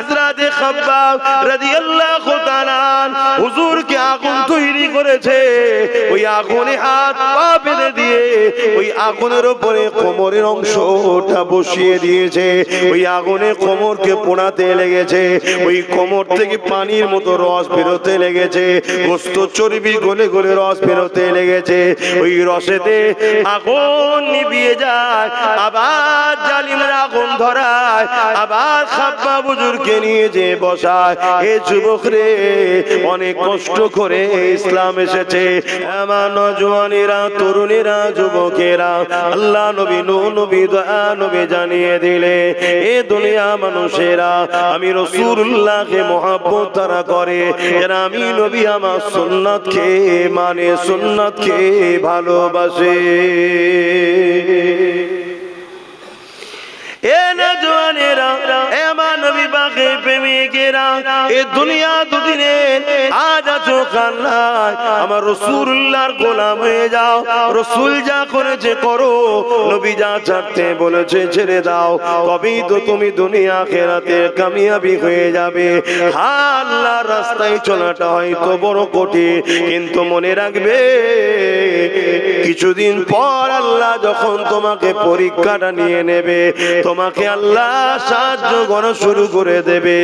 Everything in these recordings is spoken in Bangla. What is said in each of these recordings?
হযরত খাব্বাব রাদিয়াল্লাহু তাআলা হুজুরকে আগুন তৈরি করেছে। ওই আগুনে হাত পা বেঁধে দিয়ে ওই আগুনের উপরে কোমরের অংশটা বসিয়ে দিয়েছে। ওই আগুনে কোমরকে পোড়াতে লেগেছে। ওই কোমর থেকে পানির মতো রস বেরোতে লেগেছে। গোস্ত চর্বি গলে গলে রস বেরোতে লেগেছে। ওই রসেতে আগুন নিভিয়ে যায়, আবার জালিমরা আগুন ধরায়, আবার খাব্বাব হুজুরকে নিয়ে যে বসায়। এ যুবক রে, অনেক কষ্ট করে ইসলাম এসেছে। আমার নওজওয়ানেরা, তরুণেরা, যুবকেরা, আল্লাহ নবী নূহ নবী দয়া নবী জানিয়ে দিলে এ দুনিয়া মানুষেরা আমি রাসূলুল্লাহকে মহব্বত তারা করে, এরা আমি নবী আমার সুন্নাতকে মানে, সুন্নাতকে ভালোবাসে। এ নওজওয়ানেরা, এ আমার নবী পাকের প্রেমিকেরা, এ দুনিয়া দুদিনের আজ আছো কাল নাই, আমার রাসূলুল্লাহর গোলাম হয়ে যাও। রাসূল যা করেছে করো, নবী যা ছাড়তে বলেছে ছেড়ে দাও। কবেই তো তুমি দুনিয়া আখিরাতে কামিয়াবি হয়ে যাবে। আল্লাহর রাস্তায় চলাটা হয়তো বড় কঠিন, কিন্তু মনে রাখবে কিছুদিন পর আল্লাহ যখন তোমাকে পরীক্ষাটা নিয়ে নেবে, তোমাকে আল্লাহ সাহায্য করা শুরু করে দেবে।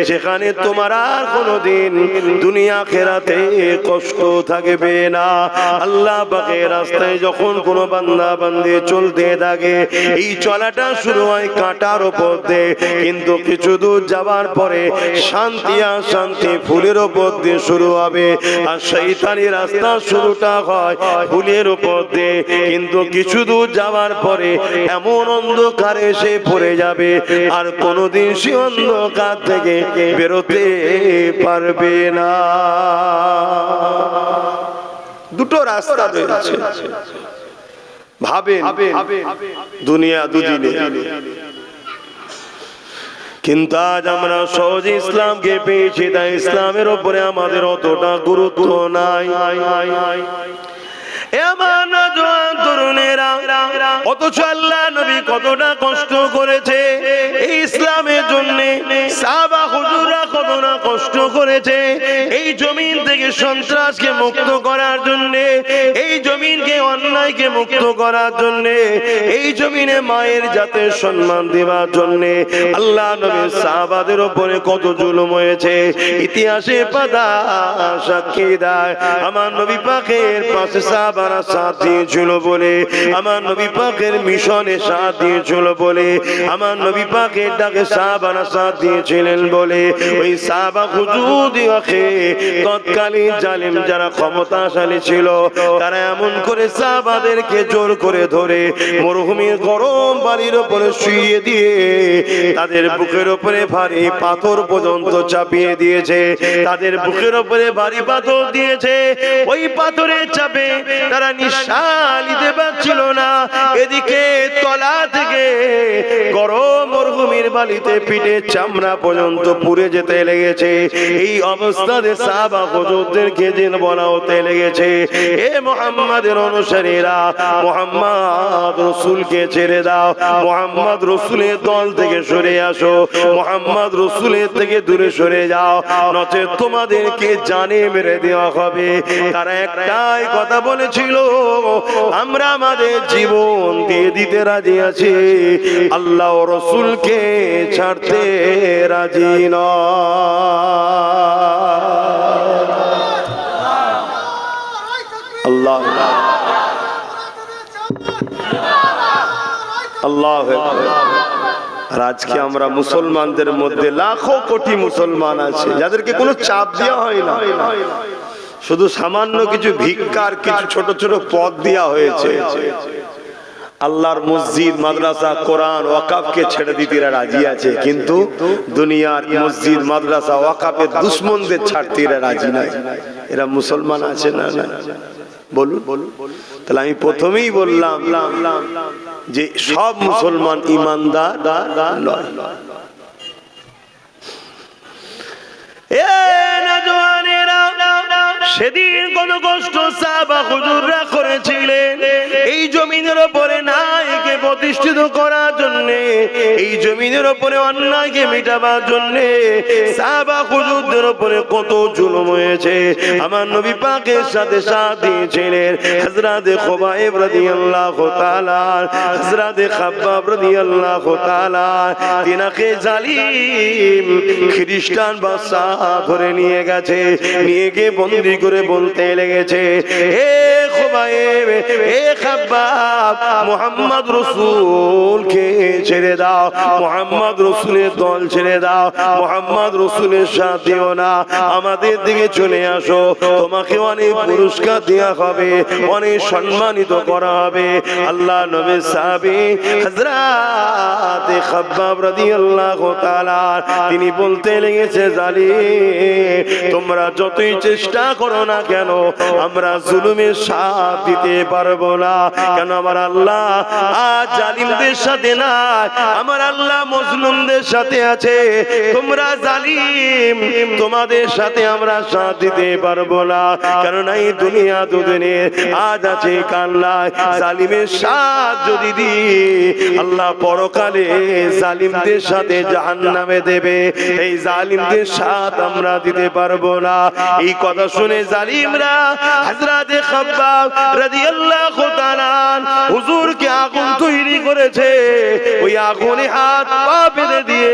সেখানে তোমার আর কোনোদিন দুনিয়া আখিরাতে কষ্ট থাকবে না। আল্লাহ পাকের রাস্তায় যখন কোনো বান্দা বান্দি চলতে থাকে, এই চলাটা শুরু হয় কাঁটার উপর দিয়ে, কিন্তু কিছু দূর যাবার পরে শান্তি আর শান্তি ফুলের উপর দিয়ে শুরু হবে। আর শয়তানি রাস্তা শুরুটা হয় ফুলের উপর দিয়ে, কিন্তু কিছু দূর যাওয়ার পরে এমন অন্ধকারে এসে পড়ে যাবে, আর কোনোদিন সে অন্ধকার থেকে বেরোতে পারবে না। দুটো রাস্তা রয়েছে, ভাবেন দুনিয়া দুদিনে, কিন্তু আজ আমরা সহজে ইসলামকে পেয়েছি, তাই ইসলামের উপরে আমাদের অতটা গুরুত্ব নাই। এমন নওজওয়ান তরুণেরা, অথচ আল্লাহ নবী কতটা কষ্ট করেছে এই ইসলামের জন্য, সাহাবা হুজুররা কতটা কষ্ট করেছে এই জমিন থেকে সন্ত্রাসকে মুক্ত করার জন্য, এই জমিনকে অন্যায়কে মুক্ত করার জন্য, এই জমিনে মায়ের জাতের সম্মান দেওয়ার জন্য। আল্লাহ নবীর সাহাবাদের উপরে কত জুলুম হয়েছে ইতিহাসে পাতা সাক্ষী দেয়। আমার নবী পাকের পাশে সাহাবারা সাথ দিয়েছিল বলে, আমার নবী পাকের মিশনে সাথ দিয়েছিল বলে, আমার নবী পাকের ডাকে সাহাবারা সাথ দিয়েছিলেন বলে, ওই সাহাবা হুজুরকে তৎকালীন জালিম যারা ক্ষমতাশালী ছিল, তারা এমন করে সাহাবাদেরকে জোর করে ধরে মরুভূমির গরম বালির উপরে শুইয়ে দিয়ে তাদের বুকের উপরে ভারী পাথর পর্যন্ত চাপিয়ে দিয়েছে। তাদের বুকের উপরে ভারী পাথর দিয়েছে, ওই পাথরের চাপে তারা নিঃশ্বাস নিতে পারছিল না। এদিকে তলা থেকে গরম মরুভূমির বালিতে পিঠে চামড়া পর্যন্ত পুড়ে যেতে লেগেছে। এই অবস্থাতে সাহাবা হুজুরদেরকে জিন বলা হতে লেগেছে, এ মুহাম্মাদের অনুসারীরা, মুহাম্মদ রাসূলকে ছেড়ে দাও, মুহাম্মদ রাসূলের দল থেকে সরে আসো, মুহাম্মদ রাসূলের থেকে দূরে সরে যাও, নচেত তোমাদেরকে জানে মেরে দেওয়া হবে। তারা একটাই কথা বলেছিল, আমরা আমাদের জীবন দিয়ে দিতে রাজি আছি, আল্লাহ ও রাসূলকে ছাড়তে রাজি নয়। আল্লাহ আল্লাহ। আর আজকে আমরা মুসলমানদের মধ্যে লাখো কোটি মুসলমান আছে যাদেরকে কোনো চাপ দেওয়া হয় না, শুধু সামান্য কিছু ভিক্ষার কিছু ছোট ছোট পদ দেওয়া হয়েছে। আল্লাহর মসজিদ, মাদ্রাসা, কোরআন, ওয়াকাফকে ছেড়ে দিতে এরা রাজি আছে, কিন্তু দুনিয়ার মসজিদ, মাদ্রাসা, ওয়াকাফের দুশমনদের ছাড়তে এরা রাজি নাই। এরা মুসলমান আছে না? বলুন। তাহলে আমি প্রথমেই বললাম যে সব মুসলমান ইমানদার নয়। সেদিন কত কষ্ট সাহাবা হুজুররা করেছিলেন এই জমিনের উপরে নাইকে প্রতিষ্ঠিত করার জন্য। এই জমিনের উপরে অন্যায়কে মিটাবার জন্য সাহাবা হুজুরদের উপরে কত জুলুম হয়েছে। আমার নবী পাকের সাথে সাথ দিয়েছিলেন হযরত খুবাইব রাদিয়াল্লাহু তাআলা, হযরত খাব্বাব রাদিয়াল্লাহু তাআলা। তিনাকে জালিম খ্রিস্টান বাদশা ধরে নিয়ে গেছে, নিয়ে গিয়ে বন্দী করে বলতে লেগেছে, হে খুবাইব, হে খাব্বাব, মুহাম্মদ রাসূলকে ছেড়ে দাও, মুহাম্মদ রাসূলের দল ছেড়ে দাও, মুহাম্মদ রাসূলের সাথেও না, আমাদের দিকে চলে আসো, তোমাকে অনেক পুরস্কার দেওয়া হবে, অনেক সম্মানিত করা হবে। আল্লাহ নবী সাহাবী হযরত খাব্বাব রাদিয়াল্লাহু তাআলা তিনি বলতে লেগেছে, জালিম তোমরা যতই চেষ্টা করো না কেন আমরা জুলুমের সাথ দিতে পারবো না। কেন আমার আল্লাহ আজ জালিমদের সাথে না, আমার আল্লাহ মজলুমদের সাথে আছে। তোমরা জালিম, তোমাদের সাথে আমরা সাথ দিতে পারবো না, কারণ এই দুনিয়া দুদিনে আজ আছে কাল নাই। জালিমের সাথ যদি দিই আল্লাহ পরকালে জালিমদের সাথে জাহান্নামে দেবে, এই জালিমদের সাথ আমরা দিতে পারবো না। এই কথা শুনে জালিমরা হযরত খাব্বাব রাদিয়াল্লাহু তাআলা হুজুরকে আগুন তৈরি করেছে, ওই আগুনে হাত পা বেঁধে দিয়ে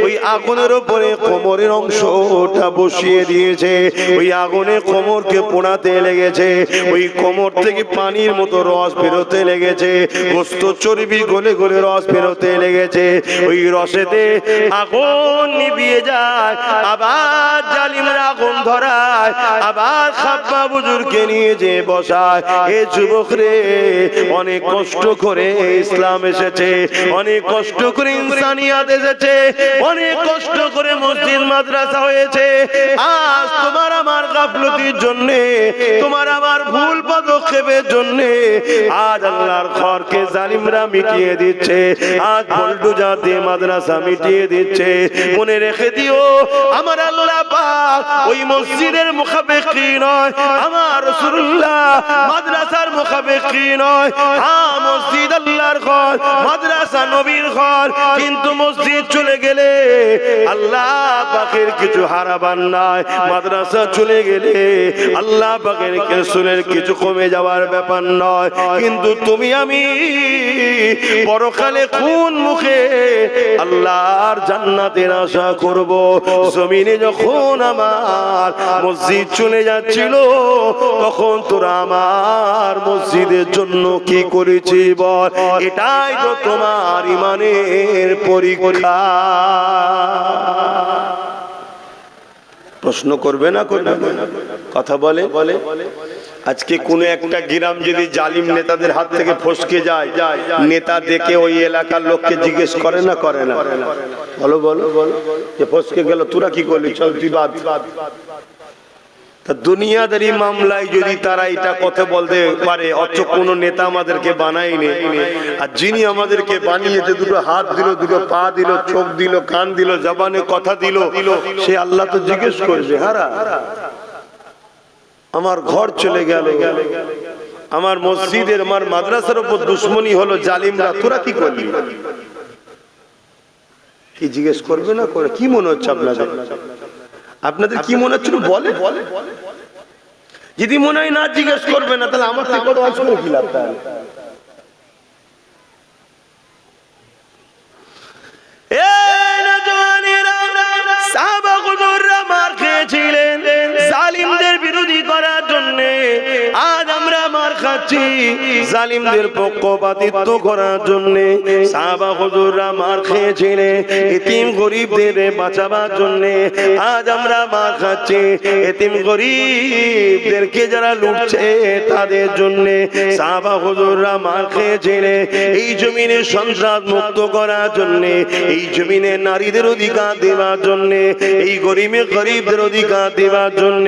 ওই আগুনের উপরে কোমরের অংশটা বসিয়ে দিয়েছে, ওই আগুনে কোমরকে পোড়াতে লেগেছে, ওই কোমর থেকে পানির মতো রস বেরোতে লেগেছে, গোস্ত চর্বি গলে গলে রস বেরোতে লেগেছে, ওই রসেতে আগুন নিভিয়ে যায়, আবার জালিমরা আগুন ধরায়, আবার খাব্বাব হুজুরকে নিয়ে যে বসায়। এ যুবক রে, অনেক কষ্ট করে ইসলাম এসেছে, অনেক কষ্ট করে ইনসানিয়াত এসেছে, অনেক কষ্ট করে মসজিদ মাদ্রাসা হয়েছে। আজ তোমার আমার গাফলতির জন্য, তোমার আমার ভুল পদক্ষেপের জন্য আজ আল্লাহর ঘরকে জালিমরা মিটিয়ে দিচ্ছে, আজ বুলডোজার দিয়ে মাদ্রাসা মিটিয়ে দিচ্ছে। মনে রেখে দিও, আমার আল্লাহ পাক ওই মসজিদের মুখাপেক্ষী নয়, আমার রাসূলুল্লাহ মাদ্রাসার মুখাপেক্ষী নয়। হ্যাঁ, মসজিদ আল্লাহর ঘর, মাদ্রাসা নবীর ঘর, কিন্তু মসজিদ চলে গেলে আল্লাহ পাকের কিছু হারাবার নাই, মাদ্রাসা চলে গেলে আল্লাহ পাকের রাসূলের কিছু কমে যাওয়ার ব্যাপার নয়। কিন্তু তুমি আমি পরকালে কোন মুখে আল্লাহর জান্নাতের আশা করব? জমিনে যখন আমার মসজিদ চলে যাচ্ছিল তখন তোরা আমার মসজিদের জন্য কি করেছি বল? এটাই তো তোমার ঈমানের পরীক্ষা। প্রশ্ন করবে না? কথা বলে। আজকে কোন একটা গ্রাম যদি জালিম নেতাদের হাত থেকে ফসকে যায়, নেতা দেখে ওই এলাকার লোককে জিজ্ঞেস করে না? করে না? বলো বলো বলো, যে ফসকে গেল তোরা কি করলি, চল তুই বাদ। দুনিয়াদারি মামলায় যদি তারা এটা কথা বলতে পারে, অথচ কোন নেতা আমাদেরকে বানায়নি, আর যিনি আমাদেরকে বানিয়েছে, দুটো হাত দিল, দুটো পা দিল, চোখ দিল, কান দিল, জবানে কথা দিল, সে আল্লাহ তো জিজ্ঞেস করবে, হারা আমার ঘর চলে গেল, আমার মসজিদের আমার মাদ্রাসার উপর দুশ্মনী হলো জালিমরা, তোরা কি করলি? কি জিজ্ঞেস করবে না? করে কি মনে হচ্ছে আপনাদের? আপনাদের কি মনে হচ্ছে বলে? যদি মনে হয় না জিজ্ঞেস করবে না, তাহলে আমার থেকে কত আসবে কি লাভ? জালিমদের বিরোধী করার জন্য আজ আমরা মার খাচ্ছি, জালিমদের পক্ষপাতিত্ব করার জন্য সাহাবা হুজুররা মার খেয়েছিলেন, এতিম গরিবদের বাঁচাবার জন্য আজ আমরা মার খাচ্ছি, এতিম গরিবদেরকে যারা লুটছে তাদের জন্য সাহাবা হুজুররা মার খেয়েছিলেন। এই জমিনে সন্ত্রাস মুক্ত করার জন্য, এই জমিনে নারীদের অধিকার দেওয়ার জন্য, এই গরিবদের অধিকার দেওয়ার জন্য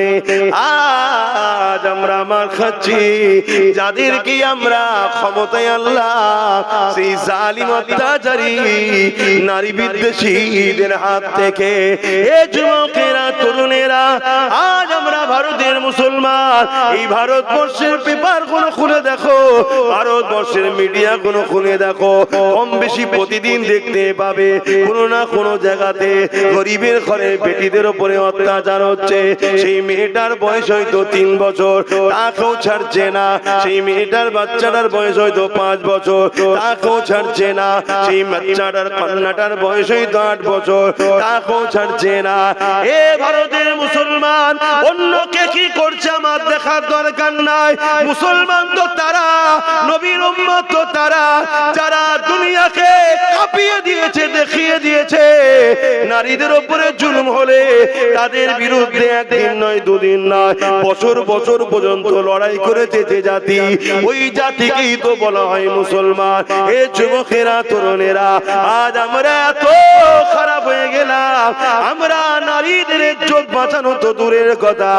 আজ আমরা মার খাচ্ছি। যাদেরকে আমরা ক্ষমতায় আল্লাহ সেই জালিম অত্যাচারী নারী বিদ্বেষীদের হাত থেকে, এ যুবকেরা তরুণেরা আজ আমরা ভারতের মুসলমান, এই ভারতবর্ষের পেপার গুলো খুলে দেখো, ভারতবর্ষের মিডিয়া গুলো খুলে দেখো, কম বেশি প্রতিদিন দেখতে পাবে কোনো না কোনো জায়গাতে গরিবের ঘরে বেটিদের উপরে অত্যাচার হচ্ছে। সেই মেয়েটার বয়স হয়তো 3 বছর, তাকেও ছাড়ছে না। সেই মেয়েটার বাচ্চাটার বয়স হয়তো 5 বছর, তাকেও ছাড়ছে না। সেই বাচ্চাটার কন্যাটার বয়স হয়তো 8 বছর, তাকেও ছাড়ছে না। এ ভারতের মুসলমান, অন্যকে কি করছে আমার দেখার দরকার নাই। মুসলমান তো তারা, নবীর উম্মত তো তারা, যারা দুনিয়াকে কাঁপিয়ে দিয়েছে, দেখিয়ে দিয়েছে নারীদের উপরে জুলুম হলে তাদের বিরুদ্ধে একদিন নয়, দুদিন নয়, বছর বছর পর্যন্ত লড়াই করেছে যে জাতি, ওই জাতিকেই তো বলা হয় মুসলমান। এ যুবকেরা, তরুণেরা, আজ আমরা এত খারাপ হয়ে গেলাম, আমরা নারীদের ইজ্জত বাঁচানো তো দূরের কথা,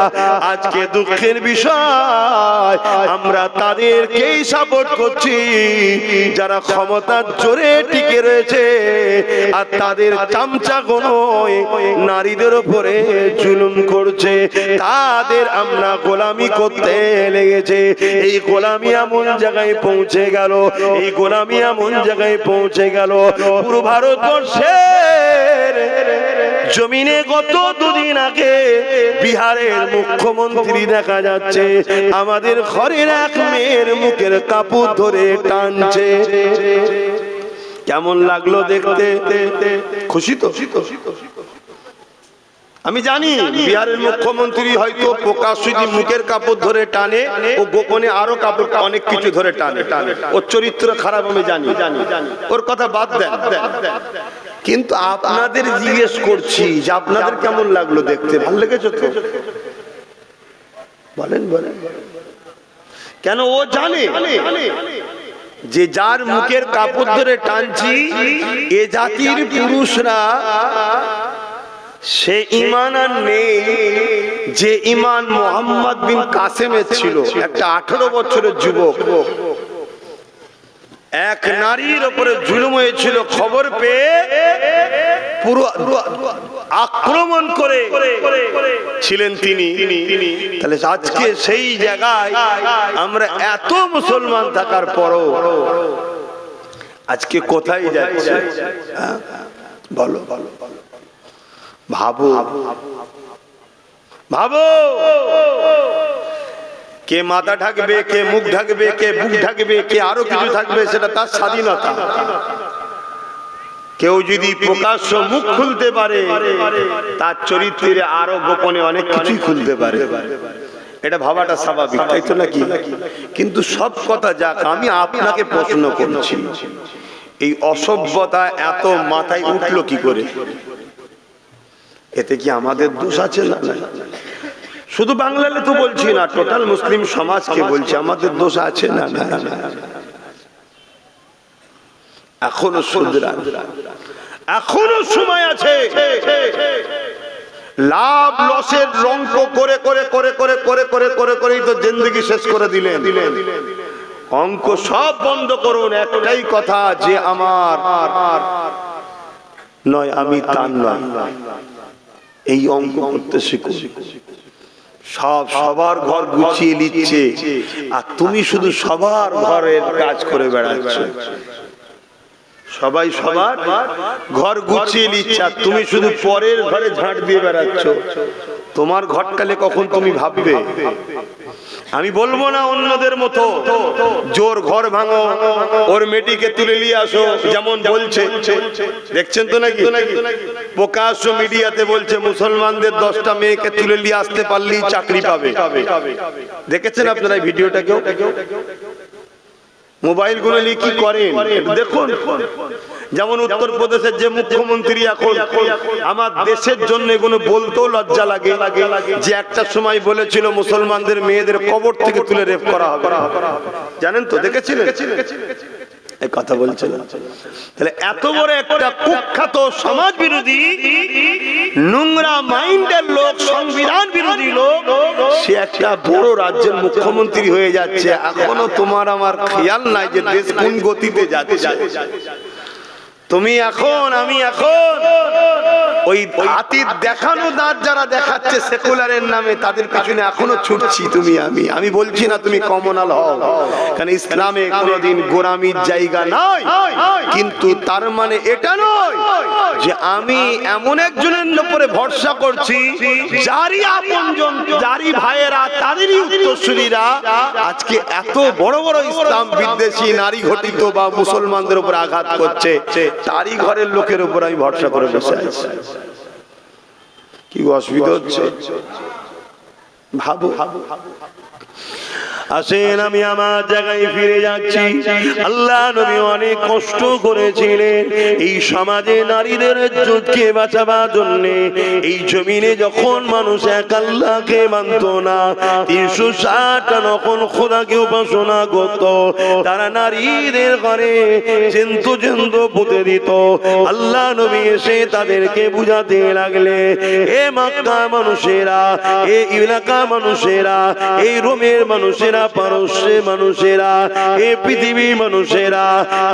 আজকে দুঃখের বিষয় আমরা তাদেরকেই সাপোর্ট করছি যারা ক্ষমতার জোরে টিকে রয়েছে, আর তাদের চামচাগুলো নারীদের উপরে জুলুম করছে, তাদের আমরা গোলামি করতে লেগেছে। এই গোলামি এমন জায়গায় পৌঁছে গেল, এই গোলামি এমন জায়গায় পৌঁছে গেল, পুরো ভারতবর্ষের জমিনে গত 2 দিন আগে বিহারের মুখ্যমন্ত্রী দেখা যাচ্ছে আমাদের ঘরের এক মেয়ের মুখের কাপড় ধরে টানছে। কেমন লাগলো দেখতে? খুশি তো? আমি জানি বিহারের মুখ্যমন্ত্রী হয়তো প্রকাশ্যে মুখের কাপড় ধরে টানে, ও গোপনে আরো কাপড় অনেক কিছু ধরে টানে, ওর চরিত্র খারাপ আমি জানি, ওর কথা বাদ দেন। কিন্তু আপনাদের জিজ্ঞেস করছি যে আপনাদের কেমন লাগলো দেখতে? ভালো লেগেছে তো? বলেন বলেন। কেন? ও জানে যে যার মুখের কাপড় ধরে টানছি এ জাতির পুরুষরা সে ঈমান আর নেই যে ঈমান মোহাম্মদ বিন কাসেমের ছিল। একটা 18 বছরের যুবক, এক নারীর উপরে জুলুম হয়েছিল, খবর পেয়ে পুরো আক্রমণ করে ছিলেন তিনি। তাহলে আজকে সেই জায়গায় আমরা এত মুসলমান থাকার পরও আজকে কোথায় যাচ্ছে? বলো বলো, ভাবো ভাবো। কে মাথা ঢাকবে, কে মুখ ঢাকবে, কে বুক ঢাকবে, কে আরো কিছু থাকবে, সেটা তার স্বাধীনতা। কেউ যদি প্রকাশ্য মুখ খুলতে পারে তার চরিত্রে আরো গোপনে অনেক কিছুই খুলতে পারে, এটা ভাবাটা স্বাভাবিক, তাই তো নাকি? কিন্তু সব কথা যাক, আমি আপনাকে প্রশ্ন করছি, এই অসভ্যতা এত মাথায় উঠলো কি করে? এতে কি আমাদের দোষ আছে? না, শুধু বাংলাতে তো বলছি না, টোটাল মুসলিম সমাজকে বলছি, আমাদের দোষ আছে না? এখনো শুধরান, এখনো সময় আছে। লাভ লসের রঙ্ক করে করে করে করে করে করে করে করেই তো জিন্দেগি শেষ করে দিলেন। অঙ্ক সব বন্ধ করুন, একটাই কথা, যে আমার নয় আমি তার নয়, এই অঙ্ক করতে শিখুন। সব সবার ঘর গুছিয়ে নিচ্ছে আর তুমি শুধু সবার ঘরের কাজ করে বেড়াচ্ছ। সবাই সবার ঘর গুছিয়ে নিচ্ছে আর তুমি শুধু পরের ঘরে ঝাঁট দিয়ে বেড়াচ্ছ। তোমার ঘটকালে কখন তুমি ভাববে? আমি বলবো না অন্যদের মতো জোর ঘর ভাঙো, ওর মেয়েটিকে তুলে নিয়ে আসো, যেমন বলছে, দেখছেন তো নাকি প্রকাশ্য মিডিয়াতে বলছে মুসলমানদের 10টা মেয়েকে তুলে নিয়ে আসতে পারলেই চাকরি পাবে। দেখেছেন আপনারা এই ভিডিওটা? কেউ মোবাইল গুলো নিয়ে কি করেন দেখুন। যেমন উত্তরপ্রদেশের যে মুখ্যমন্ত্রী, এখন আমার দেশের জন্য এগুলো বলতেও লজ্জা লাগে, যে একটা সময় বলেছিল মুসলমানদের মেয়েদের কবর থেকে তুলে রেপ করা হবে, জানেন তো? দেখেছিলেন এই কথা বলছেন? তাহলে এত বড় একটা কুখ্যাত সমাজ বিরোধী নোংরা মাইন্ডের লোক, সংবিধান বিরোধী লোক, সে একটা বড় রাজ্যের মুখ্যমন্ত্রী হয়ে যাচ্ছে। এখনো তোমার আমার খেয়াল নাই যে দেশ কোন গতিতে যাচ্ছে। তুমি এখন, আমি এখন ওই হাতির দেখানো দাঁত যারা দেখাচ্ছে সেকুলারের নামে, তাদের পিছনে এখনো ছুটছি তুমি আমি বলছি না তুমি কমনাল হও, কারণ ইসলামে কোনোদিন গোলামির জায়গা নয়। কিন্তু তার মানে এটা নয় যে আমি এমন একজনের উপরে ভরসা করছি যারই আপনজন, যারই ভাইয়েরা, তাদেরই উত্তরসূরিরা আজকে এত বড় বড় ইসলাম বিদ্বেষী নারী ঘটিত বা মুসলমানদের উপর আঘাত করছে, তারই ঘরের লোকের উপর আমি ভরসা করে বসে আছি। কি অসুবিধা হচ্ছে ভাবো। আসেন আমি আমার জায়গায় ফিরে যাচ্ছি। আল্লাহ নবী অনেক কষ্ট করেছিলেন এই সমাজে নারীদের ইজ্জতকে বাঁচাবার জন্য। এই জমিনে যখন মানুষ এক আল্লাহকে মানত না, 360টা নকল খোদাকে উপাসনা করত, তারা নারীদের ঘরে জন্তু পুঁতে দিত। আল্লাহ নবী এসে তাদেরকে বুঝাতে লাগলে, এ মক্কা মানুষেরা, এ এলাকা মানুষেরা, এই রোমের মানুষেরা, পারস্যের মানুষেরা, এই পৃথিবীর মানুষেরা,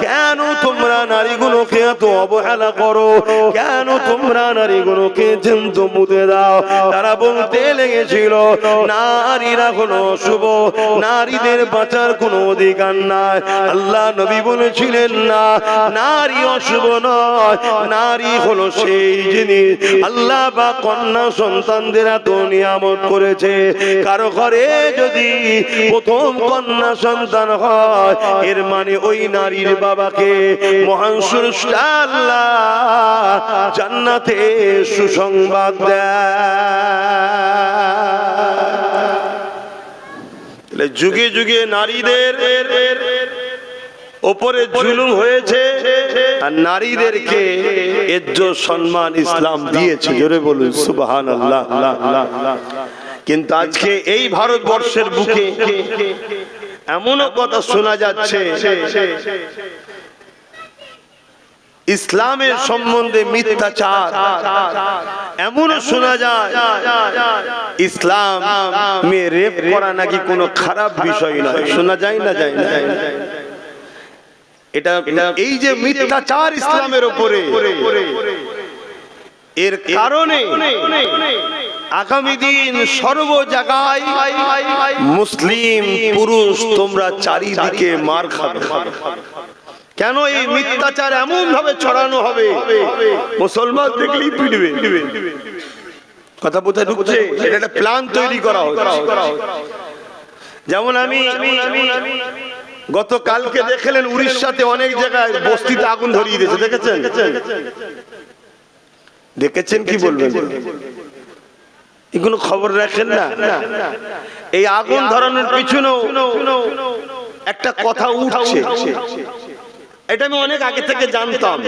কেন তোমরা নারীগুলোকে এত অবহেলা করো? কেন তোমরা নারীগুলোকে জন্তু পুঁতে দাও? তারা বলতে লেগেছিল নারীরা কোনো অশুভ, নারীদের বাঁচার কোনো অধিকার নাই। আল্লাহ নবী বলেছিলেন না, নারী অশুভ নয়, নারী হলো সেই জিনিস আল্লাহ বা কন্যা সন্তানদের এত নিয়ামত করেছে। কারো ঘরে যদি প্রথম কন্যা সন্তান হয়, এর মানে ওই নারীর বাবাকে মহান স্রষ্টা আল্লাহ জান্নাতে সুসংবাদ দেয়। যুগে যুগে নারীদের ওপরে জুলুম হয়েছে, আর নারীদেরকে ইজ্জত সম্মান ইসলাম দিয়েছে। জোরে বলুন সুবহানাল্লাহ। কিন্তু আজকে এই ভারতবর্ষের বুকে এমনও কথা শোনা যাচ্ছে, ইসলামের সম্বন্ধে মিথ্যাচার এমনও শোনা যায়, ইসলাম রেপ করা নাকি কোনো খারাপ বিষয় নয়। শোনা যায় না? যায় না? এটা এই যে মিথ্যাচার ইসলামের উপরে, এর কারণে আগামী দিন সর্ব জায়গায় মুসলিম পুরুষ তোমরা চারিদিকে মার খাবে। কেন এই মিথ্যাচার এমন ভাবে ছড়ানো হবে, মুসলমান দেখলেই পিটবে। কথা বোঝা ঢুকছে? এটা একটা প্ল্যান তৈরি করা হচ্ছে। যেমন আমি গতকালকে দেখলেন উড়িষ্যাতে অনেক জায়গায় বস্তিতে আগুন ধরিয়ে দিয়েছে, দেখেছেন? দেখেছেন কি বলবেন? এগুলো খবর রাখেন না? এই আগুন ধরানোর পিছনেও একটা কথা উঠছে, এটা আমি অনেক আগে থেকে জানতাম।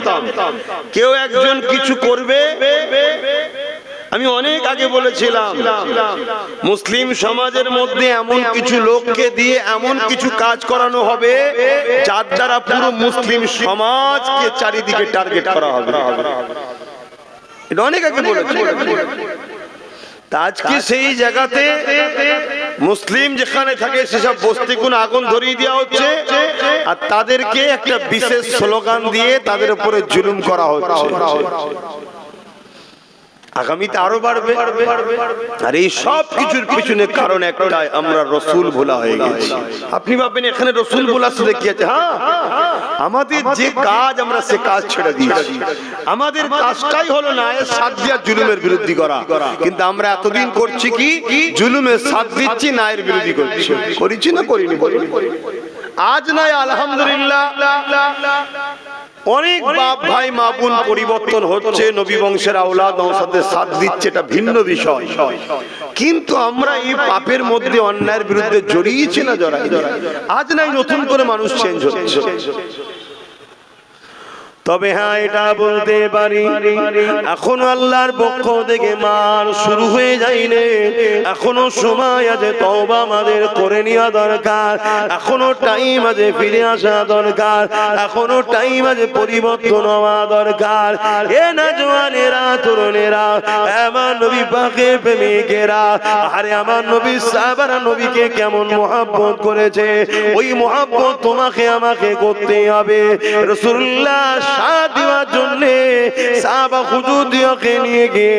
কেউ একজন কিছু করবে, আমি অনেক আগে বলেছিলাম মুসলিম সমাজের মধ্যে এমন কিছু লোককে দিয়ে এমন কিছু কাজ করানো হবে যার দ্বারা পুরো মুসলিম সমাজকে চারিদিকে টার্গেট করা হবে। এটা অনেক আগে বলেছি। আজকে সেই জায়গাতে মুসলিম যেখানে থাকে সেসব বস্তিগুলো আগুন ধরিয়ে দেওয়া হচ্ছে, আর তাদেরকে একটা বিশেষ স্লোগান দিয়ে তাদের উপরে জুলুম করা হচ্ছে। আগামীতে আরো বাড়বে। আর এই সব কিছুর পিছনে কারণ একটাই, আমরা রসুল ভোলা হয়ে গেছি। আপনি ভাববেন এখানে রসুল ভোলা শুধু কি আছে? হ্যাঁ, আমাদের যে কাজ আমরা সে কাজ ছেড়ে দিয়েছি। আমাদের কাজটাই হলো না সাথ দিয়া জুলুমের বিরোধী করা, কিন্তু আমরা এতদিন করছি কি জুলুমের সাথ দিচ্ছি, নায়ের বিরোধী করছি। করেছি না করিনি? আজ নাই আলহামদুলিল্লাহ অনেক বাপ ভাই মা বোন পরিবর্তন হচ্ছে, নবী বংশের আওলাদ সাথে সাথ দিচ্ছে, এটা ভিন্ন বিষয়। কিন্তু আমরা এই পাপের মধ্যে অন্যায়ের বিরুদ্ধে জড়িয়েছি না জড়াই? আজ নাই নতুন করে মানুষ চেঞ্জ হচ্ছে। তবে হ্যাঁ, এটা বলতে পারি এখনো আল্লাহর পক্ষ থেকে মার শুরু হয়ে যায়নি। এখনো সময় আছে তওবা আমাদের করে নেওয়া দরকার। এখনো টাইম আছে ফিরে আসা দরকার। এখনো টাইম আছে পরিবর্তন হওয়া দরকার। এ না জওয়ানেরা, তরুণেরা, আমার নবী পাকের প্রেমিকেরা, আরে আমার নবী সাহাবারা নবীকে কেমন মহব্বত করেছে, ওই মহব্বত তোমাকে আমাকে করতে হবে। রাসূলুল্লাহ সাথ দেওয়ার জন্য সাহাবা হুজুরকে নিয়ে গিয়ে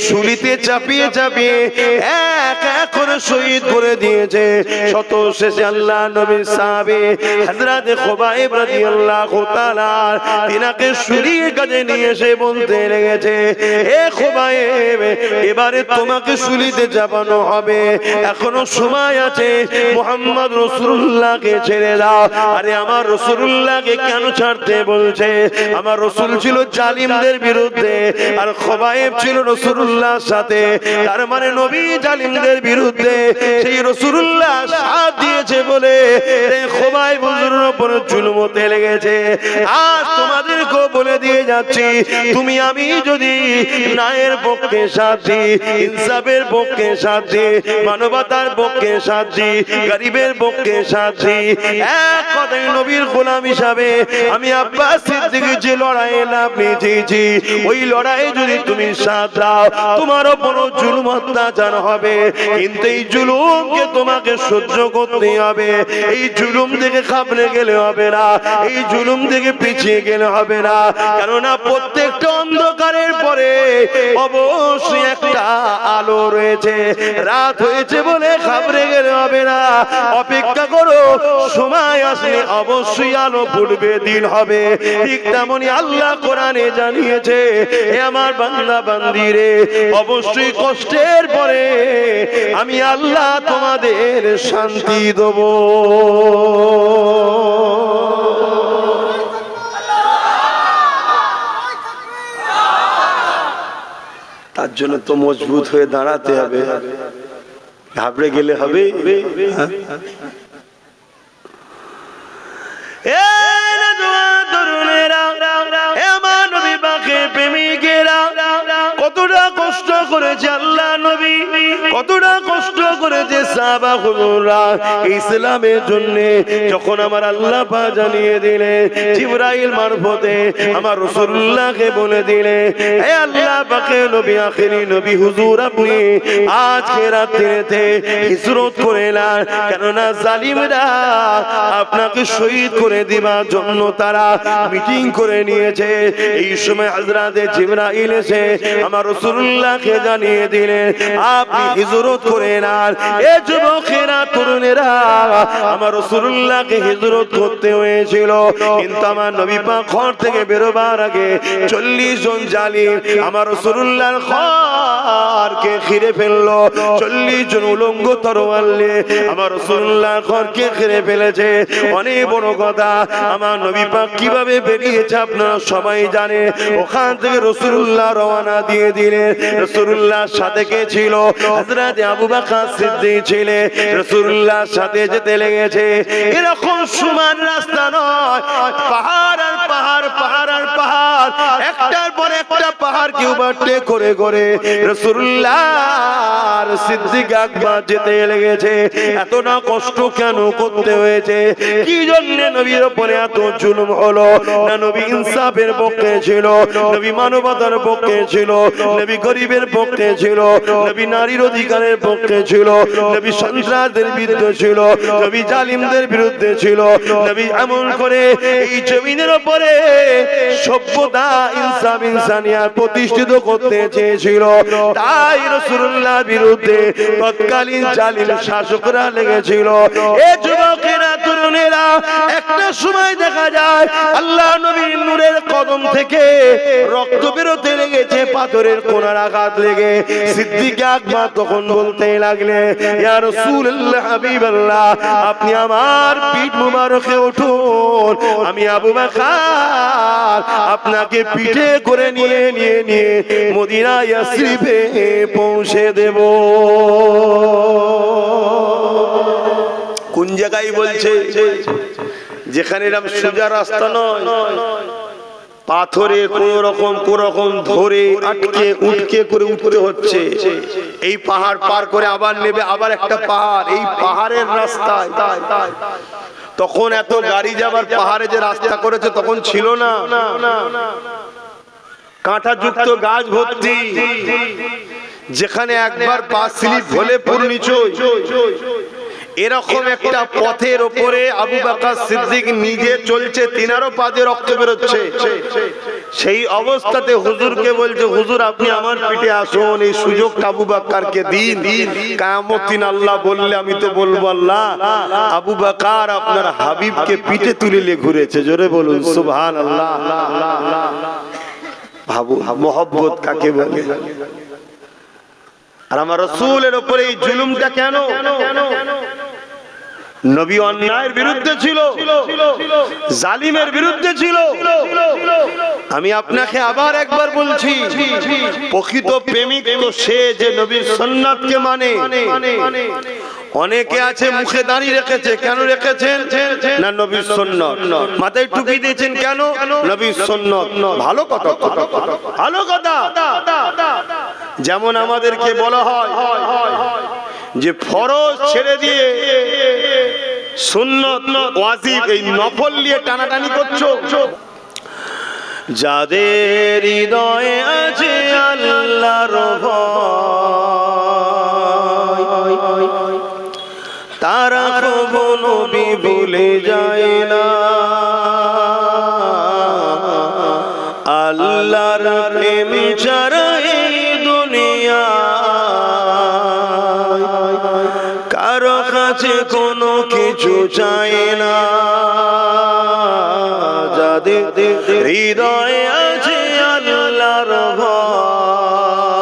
শুলিতে চাপিয়ে চাপিয়ে এক এক করে শহীদ করে দিয়েছে। শত শেষে আল্লাহ নবীর সাহাবী হযরত খুবাইব রাদিয়াল্লাহু তাআলা তিনাকে শুলির কাছে নিয়ে এসে বলতে লেগেছে, এ খুবাইব, এবারে তোমাকে শুলিতে চাপানো হবে, এখনো সময় আছে, মুহাম্মদ রাসূলুল্লাহকে ছেড়ে দাও। আরে আমার রাসূলুল্লাহকে কেন ছাড়তে বলছে? আমার রাসূল ছিল জালিমদের বিরুদ্ধে আর খুবাইব ছিল রাসূলুল্লাহর সাথে, তার মানে নবী জালিমদের বিরুদ্ধে, সেই রাসূলুল্লাহ সাথ দিয়েছে বলে এই খুবাইব হুজুরের উপর জুলুম হতে লেগেছে। আজ তোমাদেরকে বলে দিয়ে যাচ্ছি, তুমি আমি যদি ন্যায়ের পক্ষে সাথ দিই, ইনসাফের পক্ষে সাথ দিই, মানবতার পক্ষে সাথ দিই, গরিবের পক্ষে সাথ দিই, এক কথায় নবীর গোলাম হিসাবে আমি আব্বাস সিদ্দিক যে লড়াইয়ে লাভ নিয়েছি, ওই লড়াইয়ে যদি তুমি সাথ দাও, তোমার উপর জুলুম অত্যাচার হবে, কিন্তু এই জুলুমকে তোমাকে সহ্য করতে হবে। এই জুলুম থেকে খাবলে গেলে হবে না, এই জুলুম থেকে পিছিয়ে গেলে হবে না, কেননা প্রত্যেকটা অন্ধকারের পরে অবশ্যই একটা আলো রয়েছে। রাত হয়েছে বলে খাবলে গেলে হবে না, অপেক্ষা করো, সময় আসলে অবশ্যই আলো ফুটবে, দিন হবে। ঠিক তেমনি আল্লাহ কোরআনে জানিয়েছে, হে আমার বান্দা বান্দিরে, অবশ্যই কষ্টের পরে আমি আল্লাহ তোমাদের শান্তি দেব। তার জন্য তো মজবুত হয়ে দাঁড়াতে হবে, ঘাবড়ে গেলে হবে? কতটা কষ্ট করেছে আল্লাহ নবী, কতটা কষ্ট করেছে সাহাবা হুজুররা ইসলামের জন্য। যখন আমার আল্লাহ পাক জানিয়ে দিলে, জিবরাইল মারফতে আমার রাসূলুল্লাহকে বলে দিলে, হে আল্লাহ পাকের নবী, আখেরি নবী হুজুর, আপনি আজকে রাত্রিতে হিজরত করে নেন, কেননা জালিমরা আপনাকে শহীদ করে দেবার জন্য তারা মিটিং করে নিয়েছে। এই সময় হযরত জিবরাইল এসে আমার রাসূলুল্লাহকে জানিয়ে দিলেন, আপনি হিজরত করে নেন। এ যুবকেরা, তরুণেরা, আমার রাসূলুল্লাহকে হিজরত করতে হয়েছিল, কিন্তু আমার নবী পাক ঘর থেকে বেরোবার আগে 40 জন জালিম আমার রাসূলুল্লাহর ঘরকে ঘিরে ফেললো। 40 জন উলঙ্গ তরোয়াল নিয়ে আমার রাসূলুল্লাহর ঘরকে ঘিরে ফেলেছে। অনেক বড় কথা, আমার নবী পাক কিভাবে বেরিয়েছে আপনারা সবাই জানে। ওখান থেকে রাসূলুল্লাহ রওনা দিয়ে দিলেন। রাসূলুল্লাহর সাথে কে ছিল? হযরত আবু বকর সিদ্দিক ছিলেন। রাসূলুল্লাহর সাথে যেতে লেগেছে। এরকম সমান রাস্তা নয়, পাহাড় আর পাহাড়, পাহাড় আর পাহাড়, একটার পর একটা পাহাড় কি ওভারটেক করে করে রাসূলুল্লাহর সিদ্দিক আকবর যেতে লেগেছে। এতটা কষ্ট কেন করতে হয়েছে? কি জন্য নবীর উপরে এত জুলুম হলো? না নবী ইনসাফের পক্ষে ছিল, নবী মানবতার পক্ষে ছিল, নবী গরিবের পক্ষে ছিল, নবী নারীর অধিকারের পক্ষে ছিল, নবী সন্ত্রাসদের বিরুদ্ধে ছিল, নবী জালিমদের বিরুদ্ধে ছিল। নবী এমন করে এই জমিনের উপরে সভ্যতা, ইনসাফ, ইনসানিয়াত প্রতিষ্ঠিত করতে চেয়েছিল। তাই রাসূলুল্লাহর বিরুদ্ধে তৎকালীন জালিম শাসকরা লেগেছিল। এ যুবকেরা, তরুণেরা, একটা সময় দেখা যায় আল্লাহ নবীর নূরের কদম থেকে রক্ত বেরোতে লেগেছে, পাথরের কোনার আঘাত লেগে। সিদ্দিক আকবর তখন বলতে লাগলে, ইয়া রাসূলুল্লাহ, হাবিবাল্লাহ, আপনি আমার পিঠ মুবারকে উঠুন, আমি আবু বকর আপনাকে পিঠে করে নিয়ে মদিনা ইয়াসরিবে পৌঁছে দেব। কোন জায়গায় বলছে? যেখানে এরকম সোজা রাস্তা নয়, পাথরে কোন রকম ধরে আটকে উঠকে করে উঠতে হচ্ছে। এই পাহাড় পার করে আবার নেবে আবার একটা পাহাড়, এই পাহাড়ের রাস্তায়। তখন এত গাড়ি যাবার পাহাড়ে যে রাস্তা করেছে তখন ছিল না, কাঁটা যুক্ত গাছ ভর্তি, যেখানে একবার পা স্লিপ হলে পুরো নিচই। এরকম একটা পথের উপরে আবু বকর সিদ্দিক নিজে চলছে, তিনারও পা দিয়ে রক্ত বেরোচ্ছে। সেই অবস্থাতে হুজুরকে বলছে, হুজুর আপনি আমার পিঠে আসুন, এই সুযোগটা আবু বকরকে দিন। কিয়ামত দিন আল্লাহ বললে আমি তো বলবো আল্লাহ আবু বকর আপনার হাবিবকে পিঠে তুলে নিয়ে ঘুরেছে। জোরে বলুন সুবহানাল্লাহ। ভাবু মোহব্বত কাকে বলে। আর আমার রাসূলের উপরে এই জুলুমটা কেন? নবী অন্যায়ের বিরুদ্ধে ছিল, জালিমের বিরুদ্ধে ছিল। আমি আপনাকে আবার একবার বলছি, প্রকৃত প্রেমিক তো সে যে নবীর সুন্নাতকে মানে। অনেকে আছে মুখে দাড়ি রেখেছে, কেন রেখেছেন? না নবীর সুন্নাত। মাথায় টুপি দিয়েছেন, কেন? নবীর সুন্নাত। ভালো কথা, ভালো কথা। যেমন আমাদেরকে বলা হয় যে ফরজ ছেড়ে দিয়ে সুন্নত ওয়াজিব এই নফল নিয়ে টানাটানি করছো। যাদের হৃদয়ে আছে আল্লাহর ভয়, তারা কখনো নবী ভুলে যায় না। আল্লাহর প্রেম ছাড়া এই দুনিয়া কারো কাছে কোনো কিছু চায় না। যাদের হৃদয়ে আছে আল্লাহর ভয়,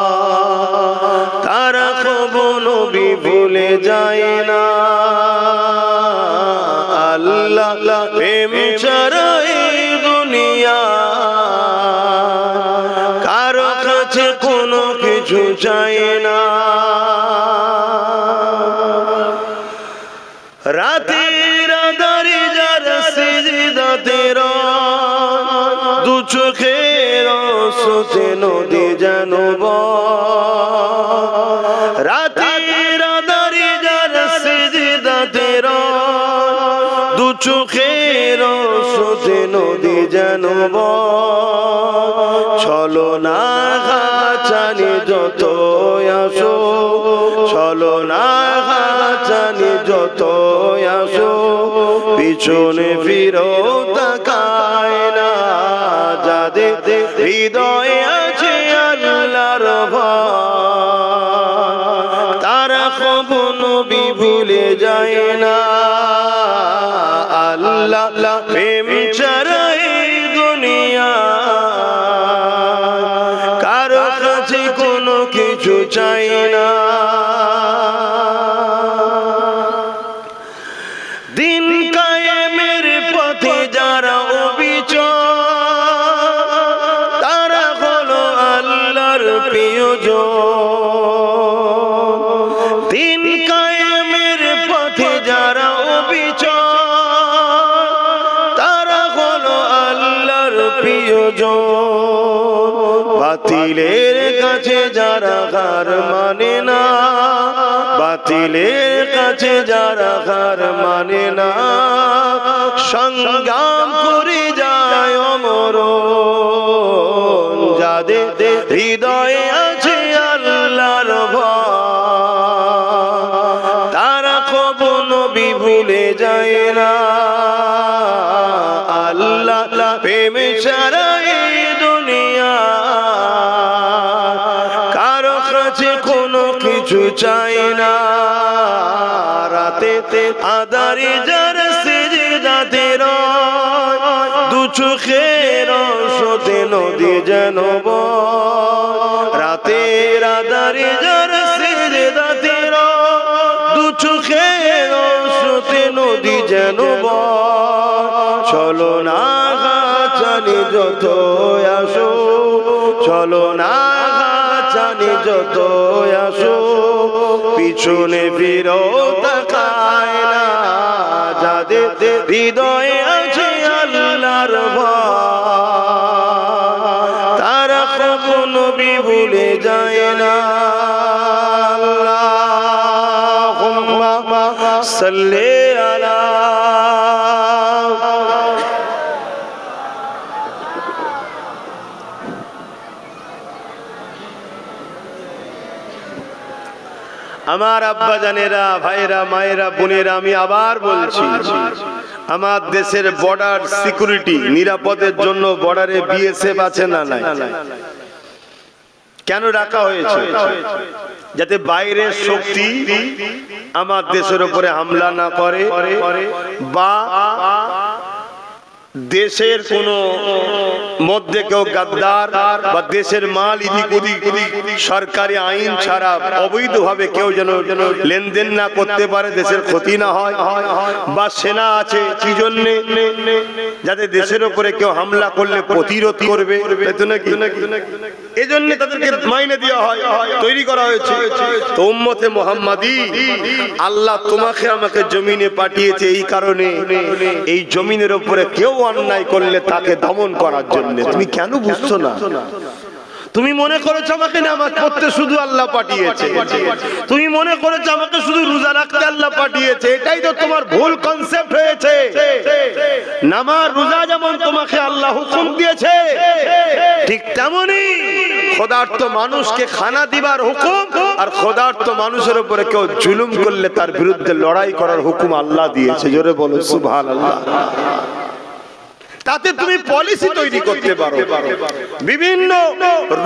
তারা কখনো নবী ভুলে যায় না। আল্লাহ প্রেম ছাড়া এই দুনিয়া কারো কাছে কোনো কিছু চায় না। রাতের আঁধারে যারা সিজদাতে রয়, দু চোখের আঁসুতে নদী যেন বয়। রাতের আঁধারে যারা সিজদাতে রয়, দু চোখের আঁসুতে নদী যেন বয়। ছলনা ঘাচানি যত আসো, ছলনা ঘাচানি যত আসো, পিছনে ফিরো তাকায় না। যাদের হৃদয়ে আছে আল্লাহর ভয়, তারা কখনো নবী ভুলে যায় না। আল্লাহ প্রেম ছাড়া এই দুনিয়া কারো কাছে কোনো কিছু চাই না। দিন কায়েমের পথে যারা অবিচল, তারা হলো আল্লাহর প্রিয়জন। দিন কায়েমের পথে যারা অবিচল, তারা হলো আল্লাহর প্রিয়জন। বাতিলের কাছে যারা হার মানে না, বাতিলের কাছে যারা হার মানে না, সংগ্রাম করে যায় অমরণ। যাদের হৃদয়ে আছে আল্লাহর ভয়, তারা কখনো নবী ভুলে যায় না। আল্লাহ প্রেম ছাড়া এই দুনিয়া কারো কাছে কোনো কিছু চাই না। রাতে আঁধারে যারা সিজদাতে রয়, দু চোখের আঁসুতে নদী যেন বয়। রাতের আঁধারে যারা সিজদাতে রয়, দু চোখের আঁসুতে নদী যেন বয়। ছলনা ঘাচানি যত আসো, ছলনা ঘাচানি যত আসো, পিছনে ফিরো তাকায় না। যাদের হৃদয়ে আছে আল্লাহর ভয়, তারা কখনো নবী ভুলে যায় না। আল্লাহুম্মা সাল্লি আলা। আমার আব্বা জানেরা, ভাইরা, মায়েরা, বোনেরা, আমি আবার বলছি, আমার দেশের বর্ডার সিকিউরিটি নিরাপদের জন্য বর্ডারে বিএসএফ আছে না নাই? কেন রাখা হয়েছে? যাতে বাইরের শক্তি আমার দেশের উপরে হামলা না করে, বা দেশের কোন মধ্যে কেউ গাদ্দার বা দেশের মাল ইদিক ওদিক সরকারি আইন ছাড়া অবৈধভাবে কেউ যেন লেনদেন না করতে পারে, দেশের ক্ষতি না হয়। বা সেনা আছে কি জন্য? যাতে দেশের উপরে কেউ হামলা করলে প্রতিরোধ করবে, এই জন্য তাদেরকে মাইনে দেওয়া হয়, তৈরি করা হয়েছে। তো উম্মতে মুহাম্মাদি, আল্লাহ তোমাকে আমাকে জমিনে পাঠিয়েছে এই কারণে, এই জমিনের উপরে কেউ অন্যায় করলে তাকে দমন করার জন্য। তুমি কেন বুঝছো না? তুমি মনে করেছো আমাকে নামাজ পড়তে শুধু আল্লাহ পাঠিয়েছে, তুমি মনে করেছো আমাকে শুধু রোজা রাখতে আল্লাহ পাঠিয়েছে। এটাই তো তোমার ভুল কনসেপ্ট হয়েছে। নামাজ রোজা যেমন তোমাকে আল্লাহ হুকুম দিয়েছে, ঠিক তেমনি খোদার্থ মানুষকে খানা দিবার হুকুম, আর খোদার্থ মানুষের উপরে কেউ জুলুম করলে তার বিরুদ্ধে লড়াই করার হুকুম আল্লাহ দিয়েছে। জোরে বলো সুবহানাল্লাহ। তাতে তুমি পলিসি তৈরি করতে পারো, বিভিন্ন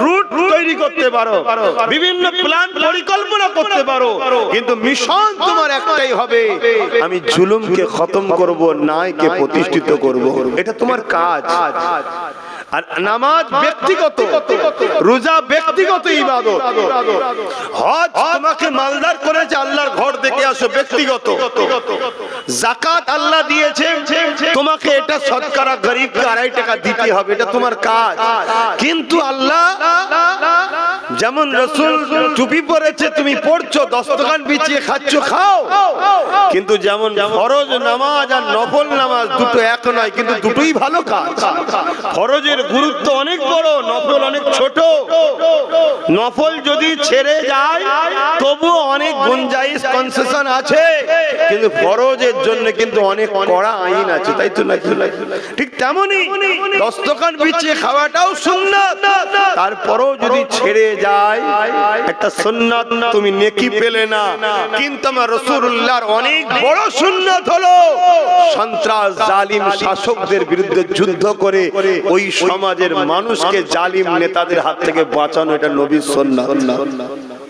রুট তৈরি করতে পারো, বিভিন্ন প্ল্যান পরিকল্পনা করতে পারো, কিন্তু মিশন তোমার একটাই হবে, আমি জুলুমকে খতম করব, ন্যায়কে প্রতিষ্ঠিত করব। এটা তোমার কাজ। আর নামাজ ব্যক্তিগত, রোজা ব্যক্তিগত ইবাদত, হজ তোমাকে মালদার করেছে আল্লাহর ঘর দেখে আসো, ব্যক্তিগত। যাকাত আল্লাহ দিয়েছে তোমাকে, এটা শতকরা গরিবকে 2.5 টাকা দিতে হবে, এটা তোমার কাজ। কিন্তু আল্লাহ যেমন রাসূল টুপি পরেছে, তুমি পড়ছো, দস্তকান বিছিয়ে খাচ্ছ, খাও, কিন্তু যেমন ফরজ নামাজ আর নফল নামাজ দুটো এক নয়, কিন্তু দুটোই ভালো কাজ। ফরজের গুরুত্ব অনেক বড়, নফল অনেক ছোট। নফল যদি ছেড়ে যায় তবুও অনেক গুঞ্জাইশ, কনসেশন আছে, কিন্তু ফরজের জন্য কিন্তু অনেক কড়া আইন আছে, তাই তো নাকি? ঠিক তেমনি দস্তকান বিছিয়ে খাওয়াটাও সুন্নাত, তারপরেও যদি ছেড়ে যায় একটা সুন্নাত, তুমি নেকি পেলে না। কিন্তু আমার রাসূলুল্লাহর অনেক বড় সুন্নাত হলো সন্ত্রাস, জালিম শাসকদের বিরুদ্ধে যুদ্ধ করে ওই সমাজের মানুষকে জালিম নেতাদের হাত থেকে বাঁচানো, এটা নবীর সুন্নাত।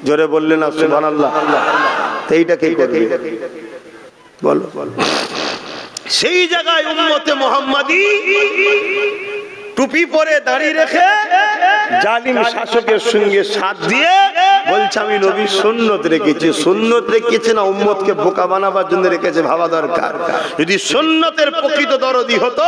জোরে বললেন না সুবহানাল্লাহ? এইটাকেই করবে, বলো। সেই জায়গায় উম্মতে মুহাম্মাদি টুপি পরে দাঁড়িয়ে রেখে জালিম শাসকের সঙ্গে সাথ দিয়ে বলছে আমি নবীর সুন্নত রেখেছি। সুন্নত রেখেছে না উম্মতকে বোকা বানাবার জন্য রেখেছে, ভাবা দরকার। যদি সুন্নতের প্রকৃত দরদি হতো,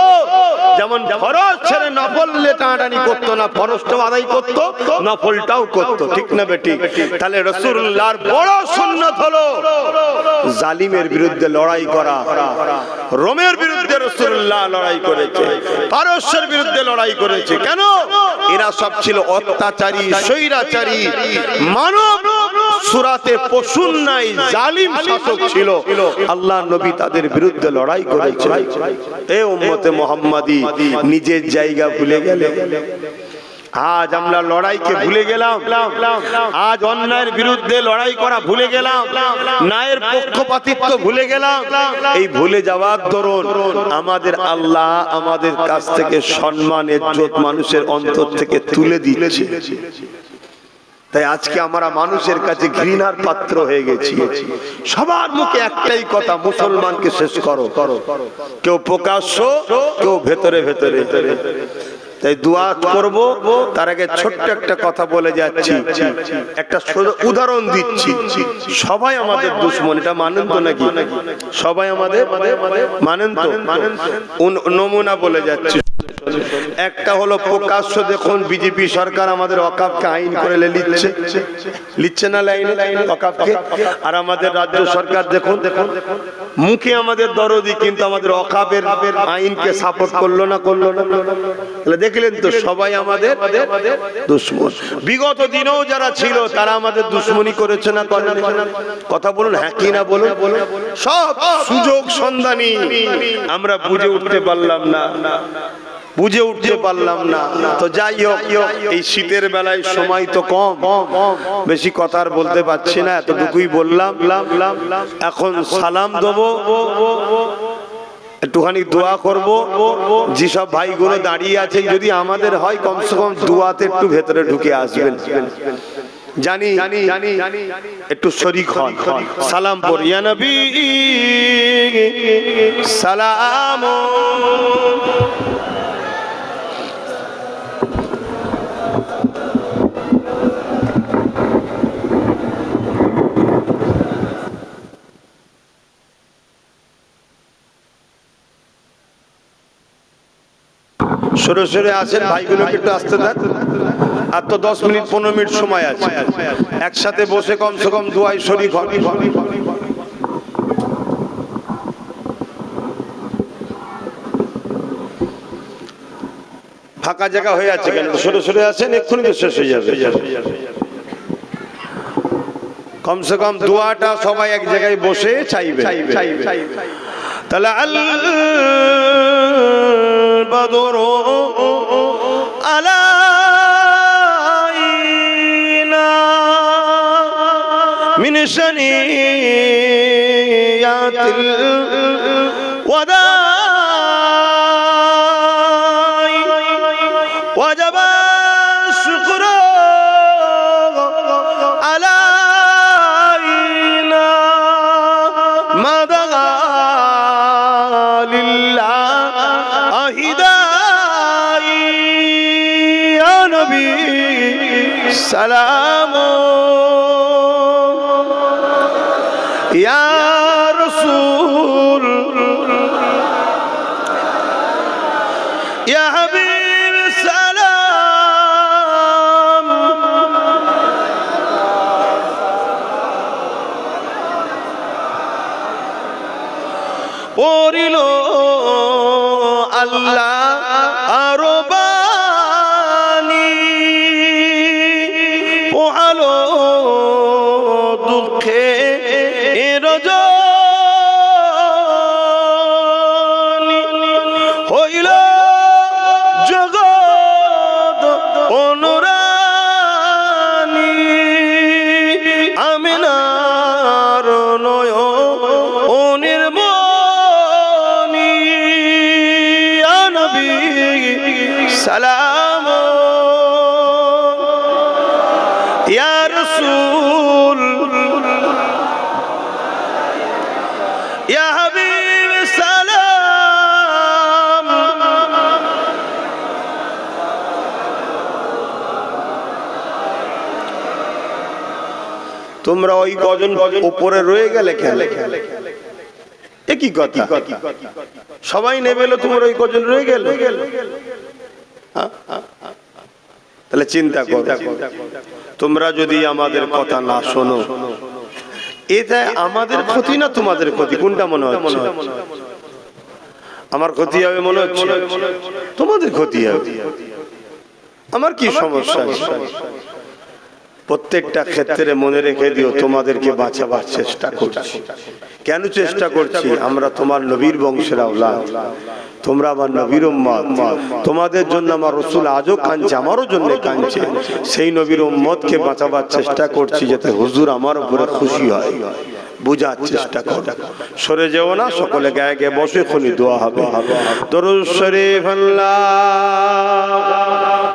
যেমন ফরজ ছেড়ে নফল টানাটানি করতো না, ফরজটাও আদায় করতো, নফলটাও করতো, ঠিক না বেটি? তাহলে রাসূলুল্লাহর বড় সুন্নত হলো জালিমের বিরুদ্ধে লড়াই করা। রোমের বিরুদ্ধে রাসূলুল্লাহ লড়াই করেছে, পারস্যের বিরুদ্ধে লড়াই করেছে। কেন? এরা সব ছিল অত্যাচারী, স্বৈরাচারী, মানব সুরাতে পশুর নাই জালিম শাসক ছিল। আল্লাহ নবী তাদের বিরুদ্ধে লড়াই করেছে। এ উম্মতে মুহাম্মাদি, নিজের জায়গা ভুলে গেলে। আজ আমরা লড়াইকে ভুলে গেলাম, আজ অন্যায়ের বিরুদ্ধে লড়াই করা ভুলে গেলাম, ন্যায়ের পক্ষপাতিত্ব ভুলে গেলাম। এই ভুলে যাওয়ার দরুন আমাদের আল্লাহ আমাদের কাছ থেকে সম্মান, ইজ্জত মানুষের অন্তর থেকে তুলে দিচ্ছে। তাই আজকে আমরা মানুষের কাছে ঘৃণার পাত্র হয়ে গেছি। সবার মুখে একটাই কথা, মুসলমানকে শেষ করো। কেউ প্রকাশ্য, কেউ ভেতরে ভেতরে। তাই দোয়া করব, তার আগে ছোট্ট একটা কথা বলে যাচ্ছি, একটা উদাহরণ দিচ্ছি। সবাই আমাদের দুশমন, এটা মানেন তো নাকি? সবাই আমাদের মানেন তো? নমুনা বলে যাচ্ছি। একটা হলো প্রকাশ্য, দেখুন বিজেপি সরকার আমাদের ওয়াকফকে আইন করে লিখছে না লাইনে ওয়াকফকে। আর আমাদের রাজ্য সরকার দেখুন মুখে আমাদের দরদি, কিন্তু আমাদের ওয়াকফের আইনকে সাপোর্ট করলো না। দেখলেন তো, সবাই আমাদের দুশমন। বিগত দিনেও যারা ছিল তারা আমাদের দুশমনি করেছে না? কথা বলুন, হ্যাঁ কি না বলুন? সব সুযোগ সন্ধানী, আমরা বুঝে উঠতে পারলাম না। বুঝে উঠতে পারলাম না। তো যাই হোক, এই শীতের বেলায় সময় তো কম, বেশি কথা আর বলতে পারছি না, এতটুকুই বললাম। এখন সালাম দেবো, একটুখানি দোয়া করব। যেসব ভাইগুলো দাঁড়িয়ে আছেন, যদি আমাদের হয় কমসে কম দোয়াতে একটু ভেতরে ঢুকে আসবেন, জানি একটু শরীক হন। সালাম পড়ি, ইয়া নবী সালাম। সরে সরে আসেন, ভাইগুলোকে একটু আসতে দেন। আর তো 10 মিনিট 15 মিনিট সময় আছে, একসাথে বসে কমসে কম দোয়ায় শরীক হন। ফাঁকা জায়গা হয়ে আছে কেন? সরে সরে আসেন, এক্ষুনি তো শেষ হয়ে যাবে। কমসে কম দোয়াটা সবাই এক জায়গায় বসে চাইবে। তাহলে البدر علينا من ثنيات الوداع وجب الشكر علينا ما دعا سلام يا رسول يا حبيب سلام পড়িলো আল্লাহ আরবানি পোহালো দুঃখে রজনী হইল জগৎ অনুরানী আমিনার নয়নের মনি ইয়া নবী সালাম ইয়া রাসূল ইয়া হাবিব সালাম। তোমরা ওই কজন উপরে রয়ে গেলে কেন? একই কথা, সবাই নেবে, তোমরা ওই কজন রয়ে গেলে। তাহলে চিন্তা করো, তোমরা যদি আমাদের কথা না শোনো, এটা আমাদের ক্ষতি না তোমাদের ক্ষতি? কোনটা মনে হচ্ছে? আমার ক্ষতি হবে মনে হচ্ছে? তোমাদের ক্ষতি হবে। আমার কি সমস্যা? প্রত্যেকটা ক্ষেত্রে মনে রেখে দিও, তোমাদেরকে বাঁচাবার চেষ্টা করছি। কেন চেষ্টা করছি? আমরা তোমার নবীর বংশের আওলাদ, তোমরা আমার নবীর উম্মত। তোমাদের জন্য আমার রাসূল আজও কাঁদছে, আমারও জন্য কাঁদছে। সেই নবীর উম্মতকে বাঁচাবার চেষ্টা করছি, যাতে হুজুর আমার উপরে খুশি হয়। বুঝার চেষ্টা কর, সরে যেও না। সকলে গায়ে গায়ে বসে, এখনই দোয়া হবে। দরুদ শরীফ আল্লাহ